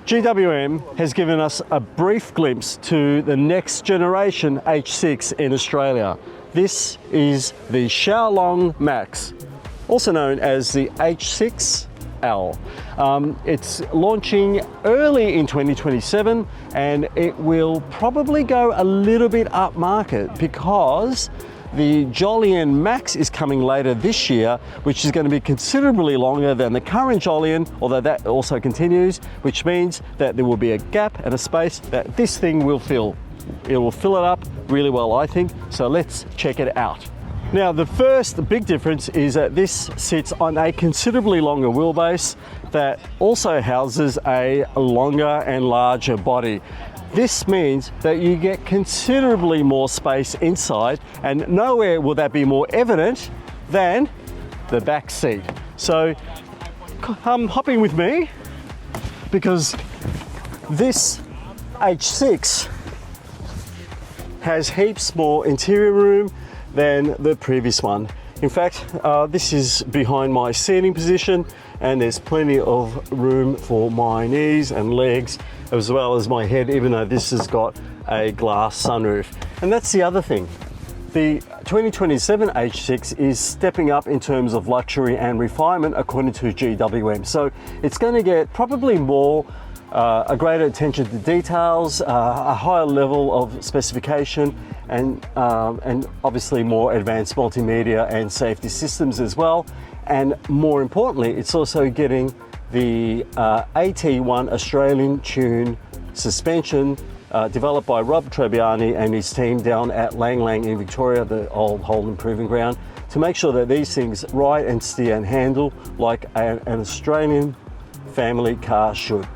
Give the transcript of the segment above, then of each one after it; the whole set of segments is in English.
GWM has given us a brief glimpse to the next generation H6 in Australia. This is the Xiaolong Max, also known as the H6L. It's launching early in 2027 and it will probably go a little bit upmarket because the Jolyon Max is coming later this year, which is going to be considerably longer than the current Jolyon, although that also continues, which means that there will be a gap and a space that this thing will fill. It will fill it up really well, I think. So let's check it out. Now, the first big difference is that this sits on a considerably longer wheelbase that also houses a longer and larger body. This means that you get considerably more space inside, and nowhere will that be more evident than the back seat. So hopping with me, because this H6 has heaps more interior room than the previous one. In fact, this is behind my seating position and there's plenty of room for my knees and legs as well as my head, even though this has got a glass sunroof. And that's the other thing. The 2027 H6 is stepping up in terms of luxury and refinement according to GWM. So it's going to get probably more a greater attention to details, a higher level of specification, and obviously more advanced multimedia and safety systems as well. And more importantly, it's also getting the AT1 Australian tune suspension developed by Rob Trebbiani and his team down at Lang Lang in Victoria, the old Holden Proving Ground, to make sure that these things ride and steer and handle like an Australian family car should.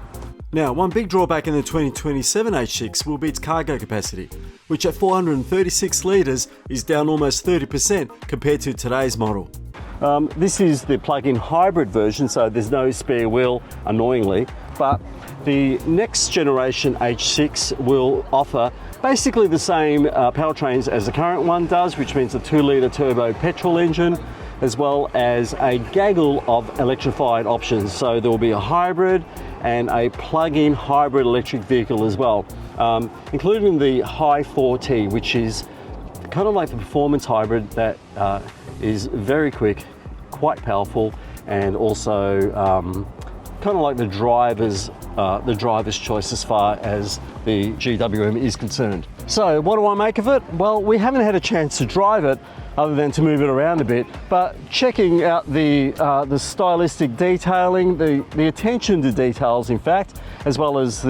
Now, one big drawback in the 2027 H6 will be its cargo capacity, which at 436 litres is down almost 30% compared to today's model. This is the plug-in hybrid version, so there's no spare wheel, annoyingly, but the next generation H6 will offer basically the same powertrains as the current one does, which means a 2-litre turbo petrol engine, as well as a gaggle of electrified options. So there will be a hybrid and a plug-in hybrid electric vehicle as well, including the Hi 4T, which is kind of like the performance hybrid that is very quick, quite powerful, and also kind of like the driver's choice as far as the GWM is concerned. So what do I make of it? Well, we haven't had a chance to drive it other than to move it around a bit, but checking out the stylistic detailing, the attention to details, in fact, as well as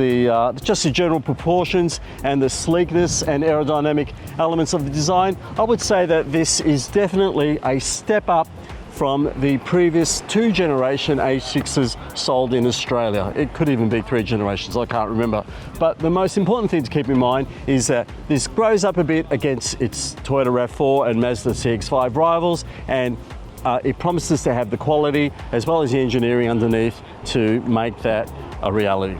just the general proportions and the sleekness and aerodynamic elements of the design, I would say that this is definitely a step up from the previous 2-generation H6s sold in Australia. It could even be 3 generations, I can't remember. But the most important thing to keep in mind is that this grows up a bit against its Toyota RAV4 and Mazda CX-5 rivals, and it promises to have the quality as well as the engineering underneath to make that a reality.